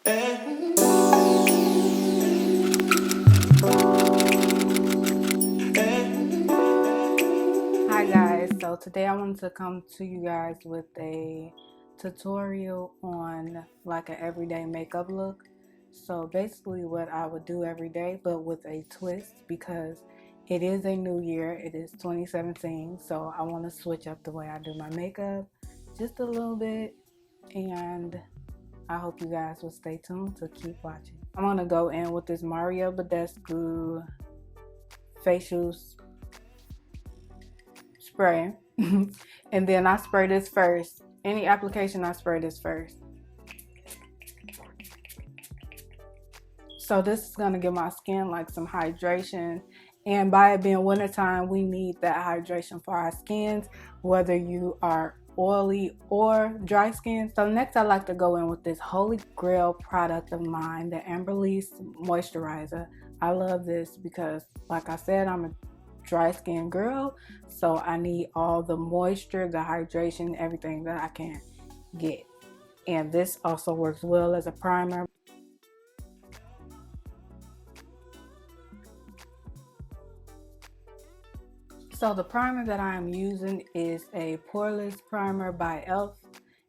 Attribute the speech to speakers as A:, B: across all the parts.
A: Hi guys, so today I wanted to come to you guys with a tutorial on like an everyday makeup look. So basically what I would do every day, but with a twist, because it is a new year, it is 2017, so I want to switch up the way I do my makeup just a little bit, and I hope you guys will stay tuned to keep watching. I'm going to go in with this Mario Badescu facial spray. And then I spray this first. Any application, I spray this first. So this is going to give my skin like some hydration. And by it being wintertime, we need that hydration for our skins, whether you are oily or dry skin. So next I like to go in with this holy grail product of mine, the Amberlease moisturizer. I love this because, like I said, I'm a dry skin girl, so I need all the moisture, the hydration, everything that I can get. And this also works well as a primer. So the primer that I am using is a poreless primer by e.l.f.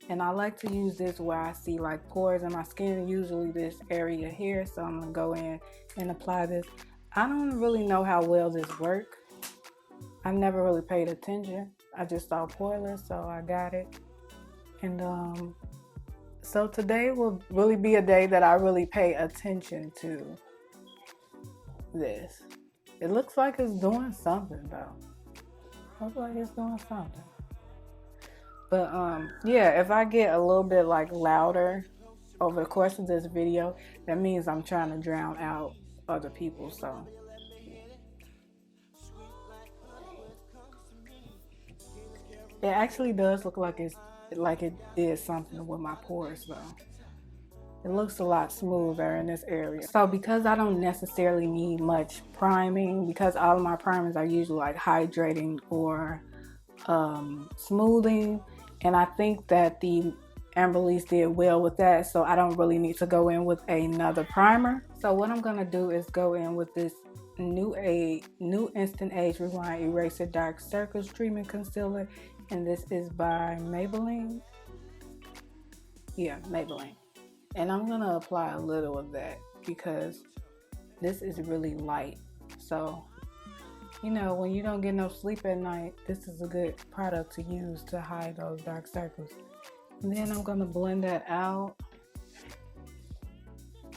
A: And I like to use this where I see like pores in my skin, usually this area here. So I'm gonna go in and apply this. I don't really know how well this works. I never really paid attention. I just saw poreless, so I got it. And so today will really be a day that I really pay attention to this. It looks like it's doing something though. Looks like it's doing something. But yeah, if I get a little bit like louder over the course of this video, that means I'm trying to drown out other people. So it actually does look like it did something with my pores though. It looks a lot smoother in this area. So because I don't necessarily need much priming, because all of my primers are usually like hydrating or smoothing, and I think that the Amberlease did well with that, so I don't really need to go in with another primer. So what I'm gonna do is go in with this new Instant Age Rewind Eraser Dark Circles Treatment Concealer, and this is by Maybelline. Yeah, Maybelline. And I'm gonna apply a little of that because this is really light. So, you know, when you don't get no sleep at night, this is a good product to use to hide those dark circles. And then I'm gonna blend that out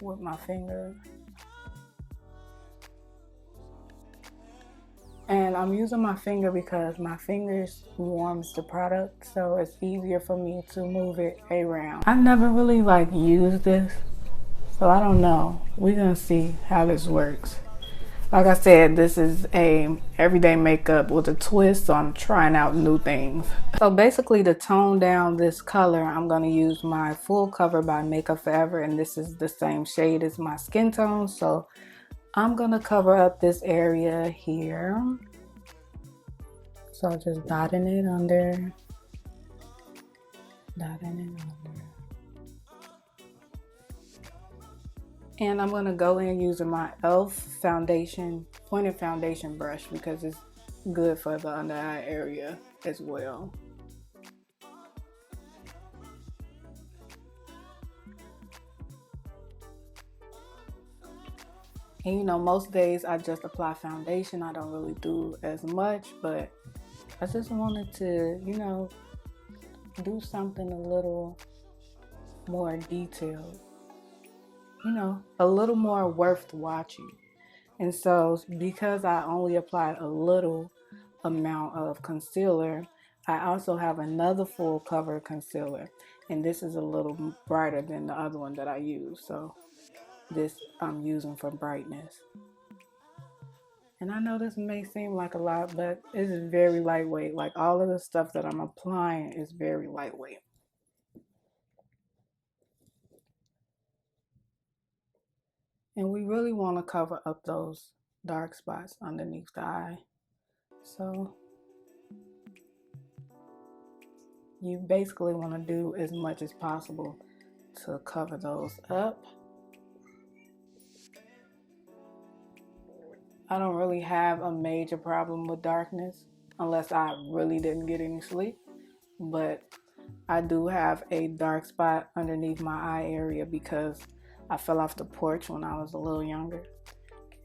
A: with my finger. And I'm using my finger because my fingers warms the product, so it's easier for me to move it around. I never really like used this, so I don't know. We're gonna see how this works. Like I said, this is a everyday makeup with a twist, so I'm trying out new things. So basically to tone down this color, I'm gonna use my Full Cover by Makeup Forever, and this is the same shade as my skin tone. So I'm gonna cover up this area here. So just dotting it under, dotting it under. And I'm gonna go in using my e.l.f. foundation, pointed foundation brush, because it's good for the under eye area as well. And you know, most days I just apply foundation. I don't really do as much, but I just wanted to, you know, do something a little more detailed, you know, a little more worth watching. And so because I only applied a little amount of concealer, I also have another full cover concealer, and this is a little brighter than the other one that I used. So this I'm using for brightness. And I know this may seem like a lot, but it is very lightweight. Like all of the stuff that I'm applying is very lightweight. And we really want to cover up those dark spots underneath the eye. So you basically want to do as much as possible to cover those up. I don't really have a major problem with darkness unless I really didn't get any sleep, but I do have a dark spot underneath my eye area because I fell off the porch when I was a little younger,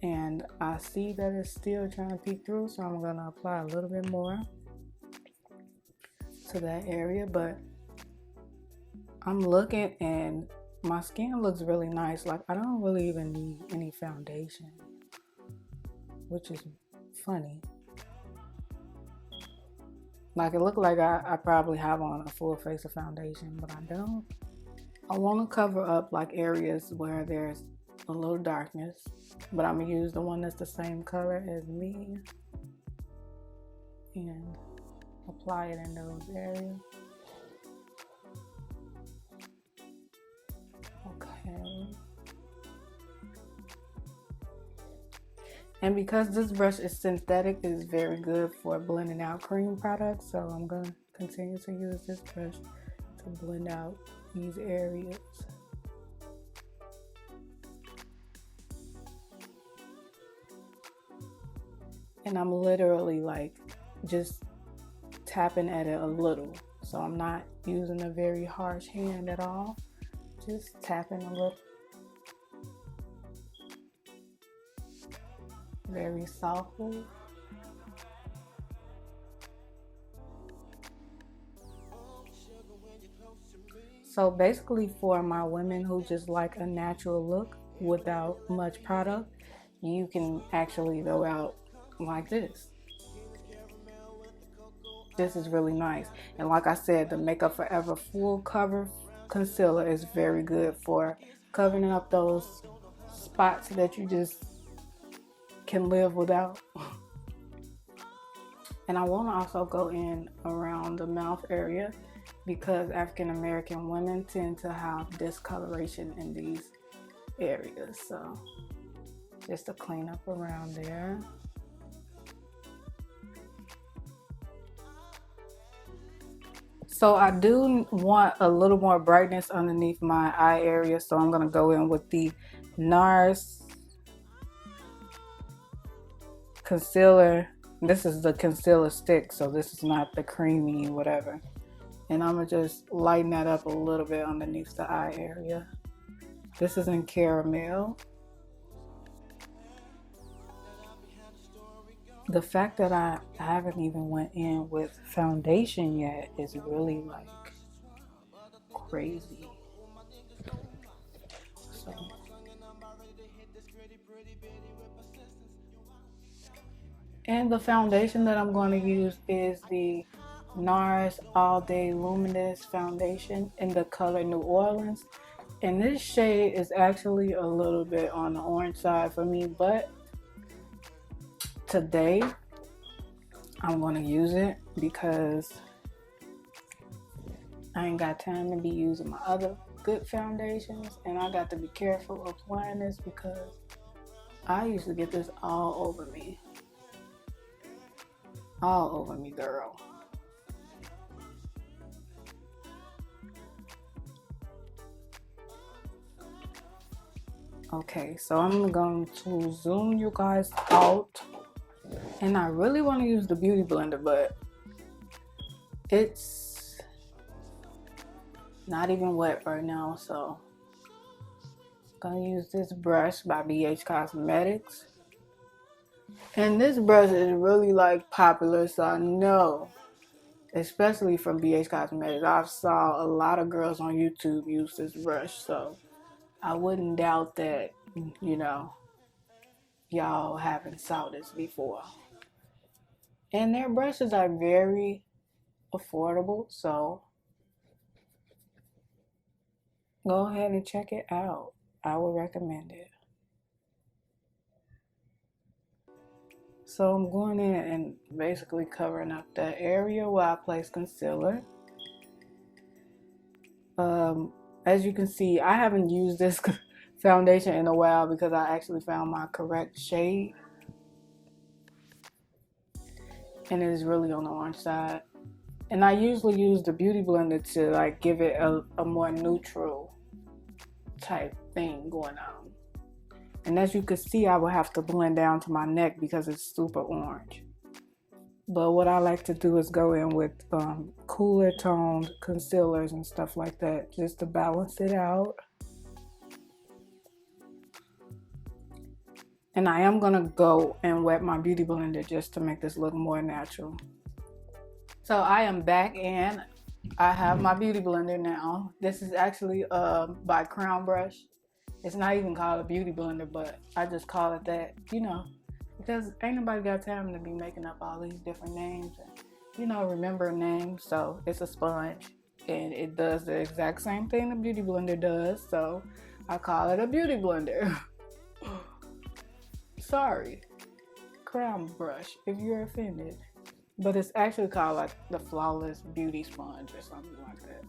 A: and I see that it's still trying to peek through, so I'm gonna apply a little bit more to that area. But I'm looking and my skin looks really nice. Like, I don't really even need any foundation, which is funny. Like, it looked like I probably have on a full face of foundation, but I don't. I want to cover up like areas where there's a little darkness, but I'm gonna use the one that's the same color as me and apply it in those areas. Okay. And because this brush is synthetic, it's very good for blending out cream products, so I'm gonna continue to use this brush to blend out these areas. And I'm literally like just tapping at it a little, so I'm not using a very harsh hand at all, just tapping a little, very softly. So basically, for my women who just like a natural look without much product, you can actually go out like this. This is really nice. And like I said, the Makeup Forever Full Cover Concealer is very good for covering up those spots that you just can live without. And I want to also go in around the mouth area because African American women tend to have discoloration in these areas. So just to clean up around there. So I do want a little more brightness underneath my eye area, so I'm gonna go in with the NARS concealer. This is the concealer stick, so this is not the creamy whatever. And I'm gonna just lighten that up a little bit underneath the eye area. This is in Caramel. The fact that I haven't even went in with foundation yet is really like crazy. So. And the foundation that I'm going to use is the NARS All Day Luminous Foundation in the color New Orleans. And this shade is actually a little bit on the orange side for me, but today I'm going to use it because I ain't got time to be using my other good foundations, and I got to be careful applying this because I used to get this all over me. All over me, girl. Okay, so I'm going to zoom you guys out. And I really want to use the Beauty Blender, but it's not even wet right now, so I'm gonna use this brush by BH Cosmetics. And this brush is really like popular, so I know, especially from BH Cosmetics, I've saw a lot of girls on YouTube use this brush, so I wouldn't doubt that, you know, y'all haven't saw this before. And their brushes are very affordable, so go ahead and check it out. I would recommend it. So I'm going in and basically covering up that area where I place concealer. As you can see, I haven't used this foundation in a while because I actually found my correct shade. And it is really on the orange side. And I usually use the Beauty Blender to like give it a more neutral type thing going on. And as you can see, I will have to blend down to my neck because it's super orange. But what I like to do is go in with cooler toned concealers and stuff like that, just to balance it out. And I am gonna go and wet my beauty blender just to make this look more natural. So I am back and I have my beauty blender now. This is actually by Crown Brush. It's not even called a beauty blender, but I just call it that, you know, because ain't nobody got time to be making up all these different names and, you know, remember names. So it's a sponge and it does the exact same thing the beauty blender does. So I call it a beauty blender. Sorry, Crown Brush, if you're offended. But it's actually called like the Flawless Beauty Sponge or something like that.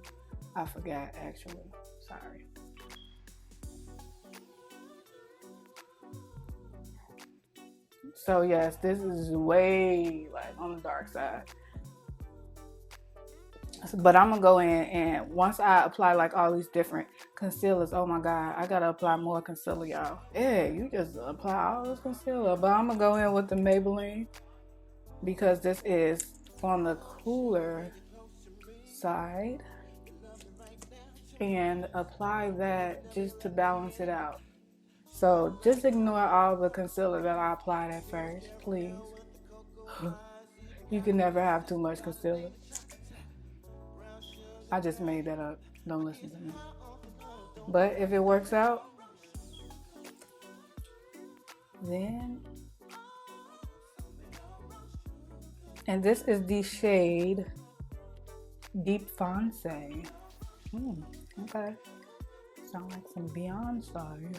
A: I forgot actually, sorry. So yes, this is way like on the dark side. But I'm gonna go in and once I apply like all these different concealers, oh my God, I gotta apply more concealer, y'all. Yeah, you just apply all this concealer. But I'm gonna go in with the Maybelline because this is on the cooler side and apply that just to balance it out. So just ignore all the concealer that I applied at first, please. You can never have too much concealer. I just made that up. Don't listen to me. But if it works out, then... And this is the shade Deep Fonce. Okay. Sound like some Beyonce.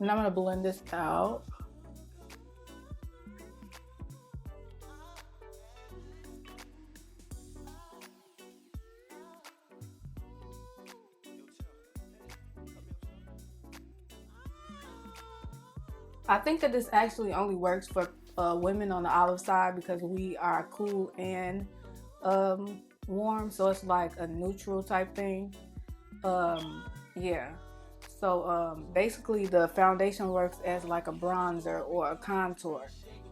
A: And I'm gonna blend this out. I think that this actually only works for women on the olive side because we are cool and warm, so it's like a neutral type thing. Yeah. So basically the foundation works as like a bronzer or a contour,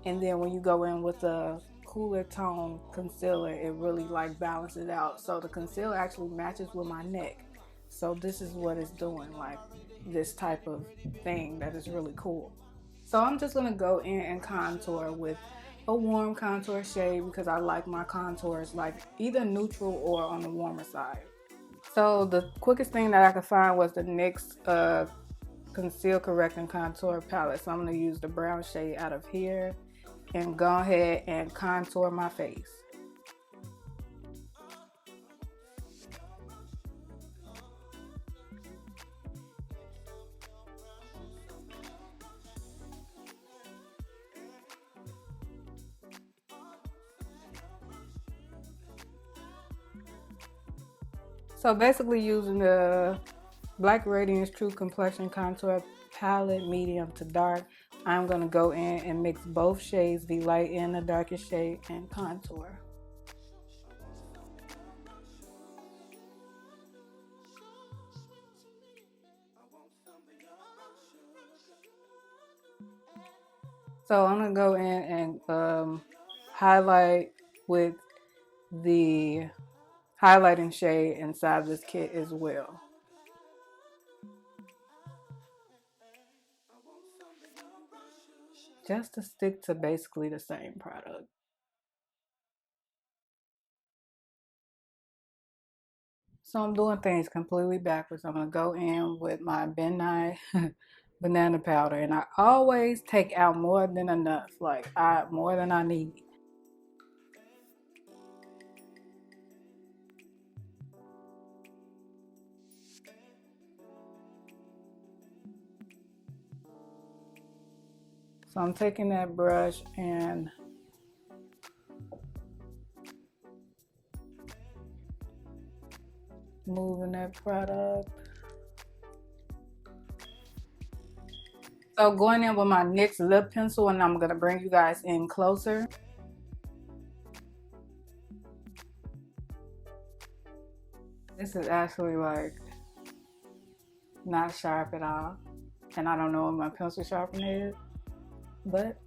A: and then when you go in with a cooler tone concealer, it really like balances it out. So the concealer actually matches with my neck. So this is what it's doing, like this type of thing that is really cool. So I'm just gonna go in and contour with a warm contour shade because I like my contours like either neutral or on the warmer side. So the quickest thing that I could find was the NYX Conceal Correct and Contour palette. So I'm gonna use the brown shade out of here and go ahead and contour my face. So basically using the Black Radiance True Complexion Contour Palette, medium to dark, I'm going to go in and mix both shades, the light and the darkest shade, and contour. So I'm going to go in and highlight with the highlighting shade inside this kit as well. Just to stick to basically the same product. So I'm doing things completely backwards. I'm gonna go in with my Ben Nye banana powder, and I always take out more than enough, like more than I need. So I'm taking that brush and moving that product. So going in with my NYX lip pencil, and I'm gonna bring you guys in closer. This is actually like not sharp at all. And I don't know what my pencil sharpener is, but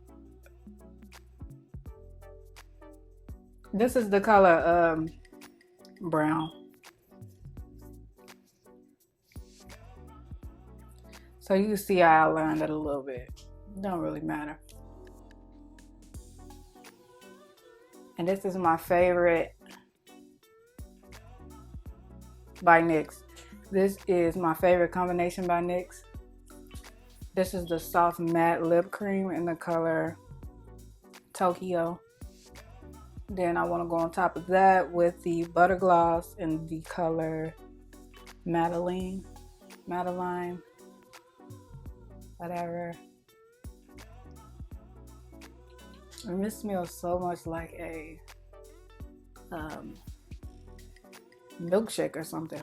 A: this is the color brown. So you can see how I learned it a little bit. Don't really matter. And this is my favorite by NYX. This is my favorite combination by NYX. This is the soft matte lip cream in the color Tokyo. Then I want to go on top of that with the butter gloss in the color Madeline, whatever. And this smells so much like a milkshake or something.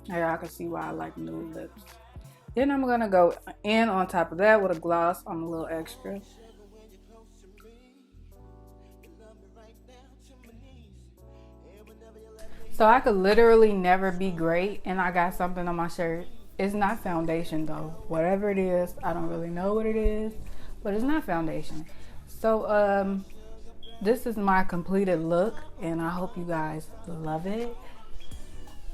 A: Yeah, I can see why I like nude lips. Then I'm gonna go in on top of that with a gloss on a little extra. So I could literally never be great, and I got something on my shirt. It's not foundation though. Whatever it is, I don't really know what it is, but it's not foundation. So this is my completed look, and I hope you guys love it.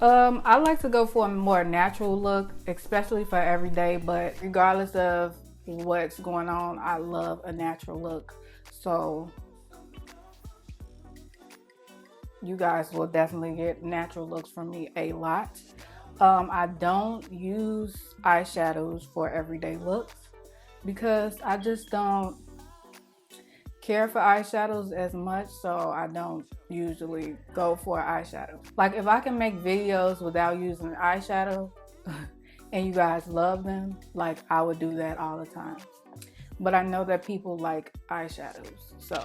A: I like to go for a more natural look, especially for every day, but regardless of what's going on, I love a natural look. So you guys will definitely get natural looks from me a lot. I don't use eyeshadows for everyday looks because I just don't care for eyeshadows as much, so I don't usually go for eyeshadow. Like if I can make videos without using eyeshadow and you guys love them, like I would do that all the time. But I know that people like eyeshadows, so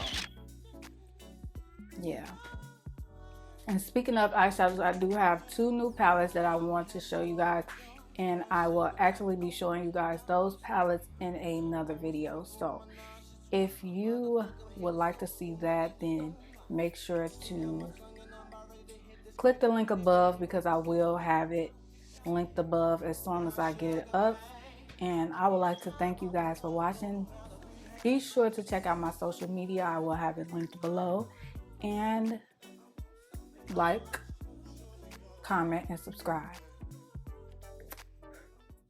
A: yeah. And speaking of eyeshadows, I do have 2 new palettes that I want to show you guys, and I will actually be showing you guys those palettes in another video. So if you would like to see that, then make sure to click the link above because I will have it linked above as soon as I get it up. And I would like to thank you guys for watching. Be sure to check out my social media. I will have it linked below. And like, comment, and subscribe.